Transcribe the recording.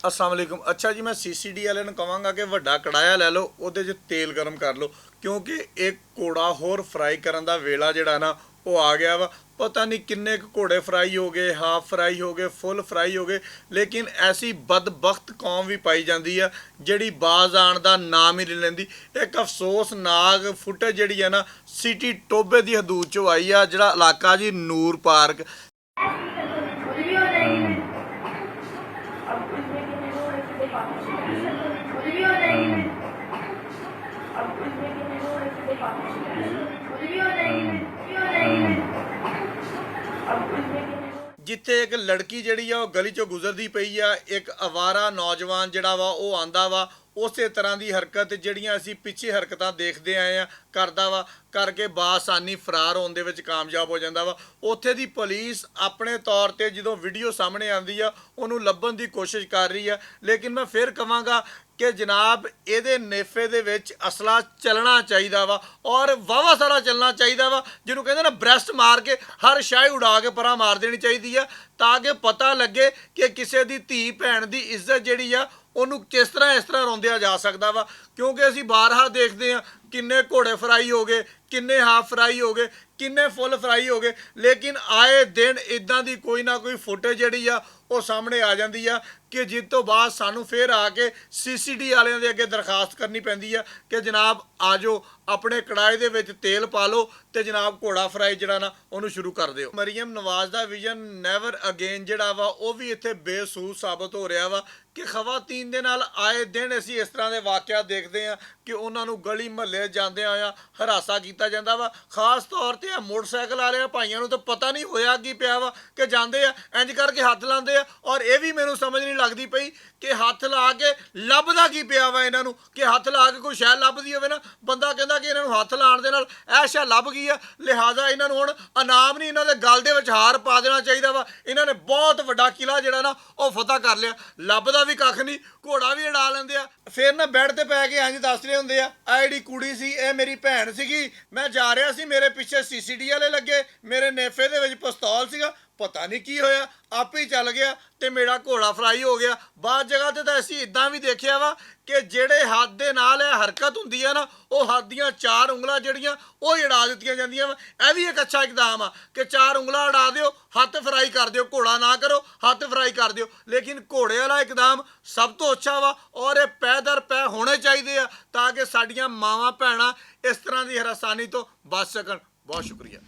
अस्सलाम वालेकुम। अच्छा जी, मैं CCD वाले ਨੂੰ ਕਹਾਂਗਾ ਕਿ ਵੱਡਾ ਕੜਾਇਆ ਲੈ ਲਓ, ਉਹਦੇ 'ਚ ਤੇਲ ਗਰਮ ਕਰ ਲਓ, ਕਿਉਂਕਿ ਇੱਕ ਘੋੜਾ ਹੋਰ ਫਰਾਈ ਕਰਨ ਦਾ ਵੇਲਾ ਜਿਹੜਾ ਨਾ ਉਹ ਆ ਗਿਆ ਵਾ। ਪਤਾ ਨਹੀਂ ਕਿੰਨੇ ਕੁ ਘੋੜੇ ਫਰਾਈ ਹੋ ਗਏ, ਹਾਫ ਫਰਾਈ ਹੋ ਗਏ, ਫੁੱਲ ਫਰਾਈ ਹੋ ਗਏ, ਲੇਕਿਨ ਐਸੀ ਬਦਬਖਤ ਕੌਮ ਵੀ ਪਾਈ ਜਾਂਦੀ ਆ ਜਿਹੜੀ ਬਾਜ਼ ਆਉਣ ਦਾ ਨਾਮ ਹੀ ਨਹੀਂ ਲੈਂਦੀ। ਇੱਕ ਅਫਸੋਸਨਾਕ ਫੁਟੇਜ ਜਿਹੜੀ ਆ ਨਾ ਸਿਟੀ ਟੋਬੇ ਦੀ ਹਦੂਦ 'ਚੋਂ ਆਈ ਆ, ਜਿਹੜਾ ਇਲਾਕਾ ਜੀ ਨੂਰ ਪਾਰਕ। ਜਿੱਥੇ ਇੱਕ ਲੜਕੀ ਜਿਹੜੀ ਆ ਉਹ ਗਲੀ ਚੋਂ ਗੁਜ਼ਰਦੀ ਪਈ ਆ, ਇੱਕ ਅਵਾਰਾ ਨੌਜਵਾਨ ਜਿਹੜਾ ਵਾ ਉਹ ਆਂਦਾ ਵਾ, ਉਸੇ ਤਰ੍ਹਾਂ ਦੀ ਹਰਕਤ ਜਿਹੜੀਆਂ ਅਸੀਂ ਪਿੱਛੇ ਹਰਕਤਾਂ ਦੇਖਦੇ ਆਏ ਆ ਕਰਦਾ ਵਾ, ਕਰਕੇ ਬਾਸਾਨੀ ਫਰਾਰ ਹੋਣ ਦੇ ਵਿੱਚ ਕਾਮਯਾਬ ਹੋ ਜਾਂਦਾ ਵਾ। ਉੱਥੇ ਦੀ ਪੁਲਿਸ ਆਪਣੇ ਤੌਰ ਤੇ ਜਦੋਂ ਵੀਡੀਓ ਸਾਹਮਣੇ ਆਉਂਦੀ ਆ ਉਹਨੂੰ ਲੱਭਣ ਦੀ ਕੋਸ਼ਿਸ਼ ਕਰ ਰਹੀ ਆ, ਲੇਕਿਨ ਮੈਂ ਫਿਰ ਕਹਾਂਗਾ ਕਿ ਜਨਾਬ ਇਹਦੇ ਨੇਫੇ ਦੇ ਵਿੱਚ ਅਸਲਾ ਚੱਲਣਾ ਚਾਹੀਦਾ ਵਾ, ਔਰ ਵਾਵਾ ਸਾਰਾ ਚੱਲਣਾ ਚਾਹੀਦਾ ਵਾ, ਜਿਹਨੂੰ ਕਹਿੰਦੇ ਨਾ ਬ੍ਰੈਸਟ ਮਾਰ ਕੇ ਹਰ ਸ਼ਾਈ ਉਡਾ ਕੇ ਪਰਾਂ ਮਾਰ ਦੇਣੀ ਚਾਹੀਦੀ ਆ, ਤਾਂ ਕਿ ਪਤਾ ਲੱਗੇ ਕਿ ਕਿਸੇ ਦੀ ਧੀ ਭੈਣ ਦੀ ਇੱਜ਼ਤ ਜਿਹੜੀ ਆ ਉਹਨੂੰ ਕਿਸ ਤਰ੍ਹਾਂ ਇਸ ਤਰ੍ਹਾਂ ਰੋਂਦਿਆ ਜਾ ਸਕਦਾ ਵਾ। ਕਿਉਂਕਿ ਅਸੀਂ ਬਾਰਹਾ ਦੇਖਦੇ ਹਾਂ ਕਿੰਨੇ ਘੋੜੇ ਫਰਾਈ ਹੋ ਗਏ, ਕਿੰਨੇ ਹਾਫ ਫਰਾਈ ਹੋ ਗਏ, ਕਿੰਨੇ ਫੁੱਲ ਫਰਾਈ ਹੋ ਗਏ, ਲੇਕਿਨ ਆਏ ਦਿਨ ਇਦਾਂ ਦੀ ਕੋਈ ਨਾ ਕੋਈ ਫੁਟੇਜ ਜਿਹੜੀ ਆ ਉਹ ਸਾਹਮਣੇ ਆ ਜਾਂਦੀ ਆ ਕਿ ਜਿਸ ਤੋਂ ਬਾਅਦ ਸਾਨੂੰ ਫਿਰ ਆ ਕੇ CCD ਵਾਲਿਆਂ ਦੇ ਅੱਗੇ ਦਰਖਾਸਤ ਕਰਨੀ ਪੈਂਦੀ ਆ ਕਿ ਜਨਾਬ ਆ ਜਾਓ, ਆਪਣੇ ਕੜਾਹੇ ਦੇ ਵਿੱਚ ਤੇਲ ਪਾ ਲਓ ਤੇ ਜਨਾਬ ਘੋੜਾ ਫਰਾਈ ਜਿਹੜਾ ਨਾ ਉਹਨੂੰ ਸ਼ੁਰੂ ਕਰ ਦਿਓ। ਮਰੀਮ ਨਵਾਜ਼ ਦਾ ਵਿਜ਼ਨ ਨੈਵਰ ਅਗੇਨ ਜਿਹੜਾ ਵਾ ਉਹ ਵੀ ਇੱਥੇ ਬੇਸੂਰ ਸਾਬਤ ਹੋ ਰਿਹਾ ਵਾ ਕਿ ਖਵਾਤੀਨ ਦੇ ਨਾਲ ਆਏ ਦਿਨ ਅਸੀਂ ਇਸ ਤਰ੍ਹਾਂ ਦੇ ਵਾਕਿਆ ਦੇਖਦੇ ਹਾਂ ਕਿ ਉਹਨਾਂ ਨੂੰ ਗਲੀ ਮਹੱਲੇ ਜਾਂਦਿਆਂ ਹੋਇਆ ਹਰਾਸਾ ਕੀਤਾ ਜਾਂਦਾ ਵਾ। ਖਾਸ ਤੌਰ ਤੇ ਮੋਟਰਸਾਈਕਲ ਵਾਲੇ ਭਾਈਆਂ ਨੂੰ ਤਾਂ ਪਤਾ ਨਹੀਂ ਹੋਇਆ ਕੀ ਪਿਆ ਵਾ ਕਿ ਜਾਂਦੇ ਆ ਇੰਜ ਕਰਕੇ ਹੱਥ ਲਾਉਂਦੇ ਆ, ਔਰ ਇਹ ਵੀ ਮੈਨੂੰ ਸਮਝ ਨਹੀਂ ਲੱਗਦੀ ਪਈ ਕਿ ਹੱਥ ਲਾ ਕੇ ਲੱਭਦਾ ਕੀ ਪਿਆ ਵਾ ਇਹਨਾਂ ਨੂੰ, ਕਿ ਹੱਥ ਲਾ ਕੇ ਕੋਈ ਸ਼ੈ ਲੱਭਦੀ ਹੋਵੇ ਨਾ, ਬੰਦਾ ਕਹਿੰਦਾ ਕਿ ਇਹਨਾਂ ਨੂੰ ਹੱਥ ਲਾਉਣ ਦੇ ਨਾਲ ਇਹ ਸ਼ੈ ਲੱਭ ਗਈ ਆ, ਲਿਹਾਜ਼ਾ ਇਹਨਾਂ ਨੂੰ ਹੁਣ ਇਨਾਮ ਨਹੀਂ, ਇਹਨਾਂ ਦੇ ਗਲ ਦੇ ਵਿੱਚ ਹਾਰ ਪਾ ਦੇਣਾ ਚਾਹੀਦਾ ਵਾ। ਇਹਨਾਂ ਨੇ ਬਹੁਤ ਵੱਡਾ ਕਿਲਾ ਜਿਹੜਾ ਨਾ ਉਹ ਫਤਿਹ ਕਰ ਲਿਆ, ਲੱਭਦਾ ਵੀ ਕੱਖ ਨਹੀਂ, ਘੋੜਾ ਵੀ ਉਡਾ ਲੈਂਦੇ ਆ, ਫਿਰ ਨਾ ਬੈੱਡ ਤੇ ਪੈ ਕੇ ਇੰਜ ਦੱਸ ਰਹੇ ਹੁੰਦੇ ਆ ਆ ਜਿਹੜੀ ਕੁੜੀ ਸੀ ਇਹ ਮੇਰੀ ਭੈਣ ਸੀਗੀ, ਮੈਂ ਜਾ ਰਿਹਾ ਸੀ ਮੇਰੇ ਪਿੱਛੇ CCD ਵਾਲੇ ਲੱਗੇ, ਮੇਰੇ ਨੇਫੇ ਦੇ ਵਿੱਚ ਪਿਸਤੌਲ ਸੀਗਾ, ਪਤਾ ਨਹੀਂ ਕੀ ਹੋਇਆ ਆਪੇ ਹੀ ਚੱਲ ਗਿਆ ਤੇ ਮੇਰਾ ਘੋੜਾ ਫਰਾਈ ਹੋ ਗਿਆ। ਬਾਅਦ ਜਗ੍ਹਾ ਤੇ ਤਾਂ ਅਸੀਂ ਇਦਾਂ ਵੀ ਦੇਖਿਆ ਵਾ ਕਿ ਜਿਹੜੇ ਹੱਥ ਦੇ ਨਾਲ ਇਹ ਹਰਕਤ ਹੁੰਦੀ ਆ ਨਾ, ਉਹ ਹੱਥ ਦੀਆਂ 4 ਉਂਗਲਾਂ ਜਿਹੜੀਆਂ ਉਹ ਹੀ ਉਡਾ ਦਿੱਤੀਆਂ ਜਾਂਦੀਆਂ ਵਾ। ਇਹ ਵੀ ਇੱਕ ਅੱਛਾ ਇਕਦਾਮ ਆ ਕਿ 4 ਉਂਗਲਾਂ ਉਡਾ ਦਿਓ, ਹੱਥ ਫਰਾਈ ਕਰ ਦਿਓ, ਘੋੜਾ ਨਾ ਕਰੋ, ਹੱਥ ਫਰਾਈ ਕਰ ਦਿਓ, ਲੇਕਿਨ ਘੋੜੇ ਵਾਲਾ ਇਕਦਾਮ ਸਭ ਤੋਂ ਅੱਛਾ ਵਾ, ਔਰ ਇਹ ਪੈ ਦਰ ਪੈ ਹੋਣੇ ਚਾਹੀਦੇ ਆ ਤਾਂ ਕਿ ਸਾਡੀਆਂ ਮਾਵਾਂ ਭੈਣਾਂ ਇਸ ਤਰ੍ਹਾਂ ਦੀ ਹਰਾਸਾਨੀ ਤੋਂ ਬਚ ਸਕਣ। ਬਹੁਤ ਸ਼ੁਕਰੀਆ।